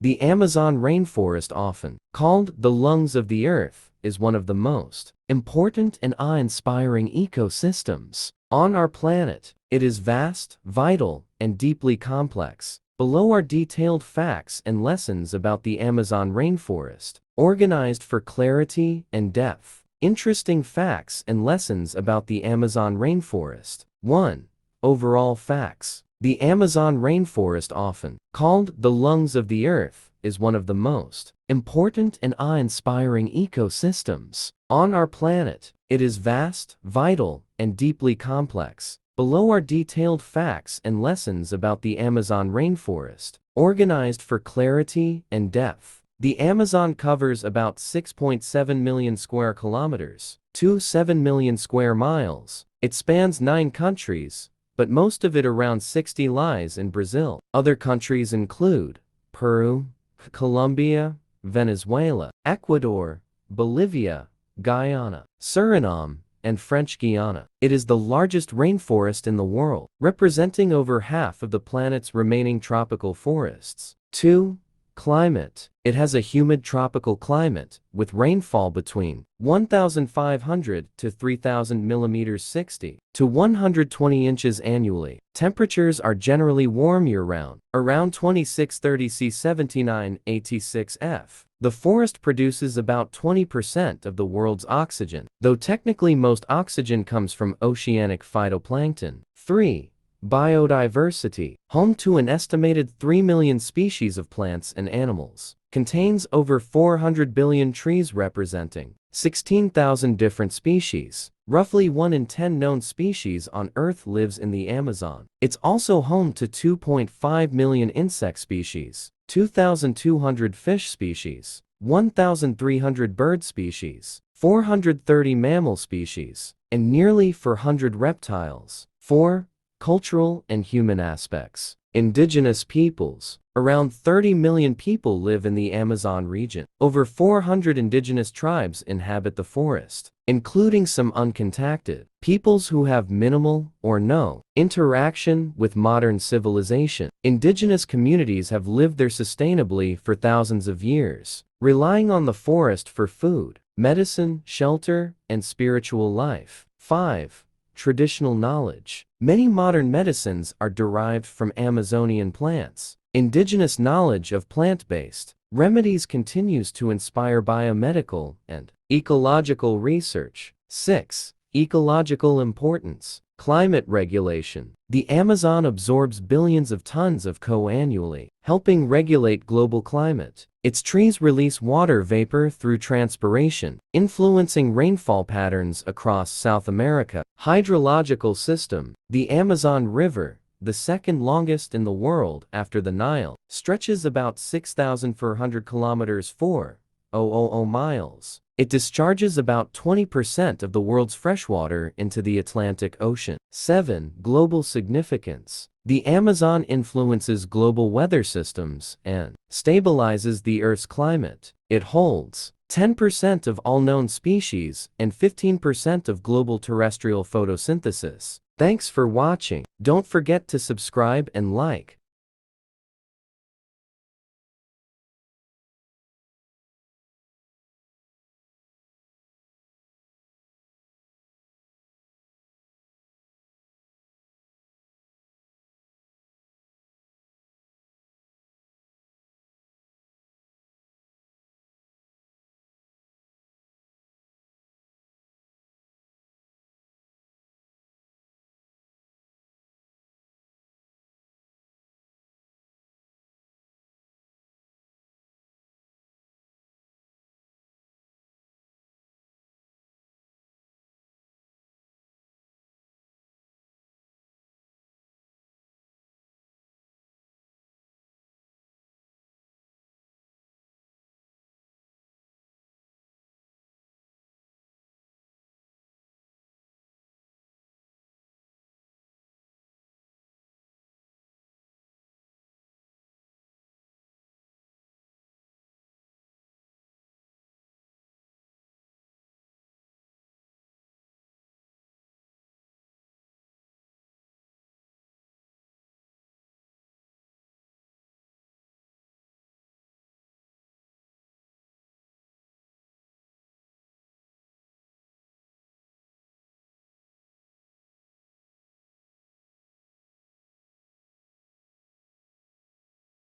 The Amazon rainforest, often called the lungs of the earth, is one of the most important and awe-inspiring ecosystems on our planet. It is vast, vital, and deeply complex. Below are detailed facts and lessons about the Amazon rainforest, organized for clarity and depth. Interesting facts and lessons about the Amazon rainforest. 1. Overall facts. The Amazon rainforest, often called the lungs of the earth, is one of the most important and awe-inspiring ecosystems on our planet. It is vast, vital, and deeply complex. Below are detailed facts and lessons about the Amazon rainforest, organized for clarity and depth. The Amazon covers about 6.7 million square kilometers, 7 million square miles. It spans 9 countries, but most of it, around 60, lies in Brazil. Other countries include Peru, Colombia, Venezuela, Ecuador, Bolivia, Guyana, Suriname, and French Guiana. It is the largest rainforest in the world, representing over half of the planet's remaining tropical forests. 2. Climate. It has a humid tropical climate, with rainfall between 1,500 to 3,000 millimeters 60 to 120 inches annually. Temperatures are generally warm year-round, around 2630 C 79 AT6 F. The forest produces about 20% of the world's oxygen, though technically most oxygen comes from oceanic phytoplankton. 3. Biodiversity. Home to an estimated 3 million species of plants and animals. Contains over 400 billion trees representing 16,000 different species. Roughly 1 in 10 known species on Earth lives in the Amazon. It's also home to 2.5 million insect species, 2,200 fish species, 1,300 bird species, 430 mammal species, and nearly 400 reptiles. 4. Cultural and human aspects. Indigenous peoples. Around 30 million people live in the Amazon region. Over 400 indigenous tribes inhabit the forest, including some uncontacted peoples who have minimal or no interaction with modern civilization. Indigenous communities have lived there sustainably for thousands of years, relying on the forest for food, medicine, shelter, and spiritual life. 5. Traditional knowledge. Many modern medicines are derived from Amazonian plants. Indigenous knowledge of plant-based remedies continues to inspire biomedical and ecological research. 6. Ecological importance. Climate regulation. The Amazon absorbs billions of tons of CO annually, helping regulate global climate. Its trees release water vapor through transpiration, influencing rainfall patterns across South America. Hydrological system. The Amazon River, the second longest in the world after the Nile, stretches about 6,400 kilometers 4,000 miles. It discharges about 20% of the world's freshwater into the Atlantic Ocean. 7. Global significance. The Amazon influences global weather systems and stabilizes the Earth's climate. It holds 10% of all known species and 15% of global terrestrial photosynthesis. Thanks for watching. Don't forget to subscribe and like.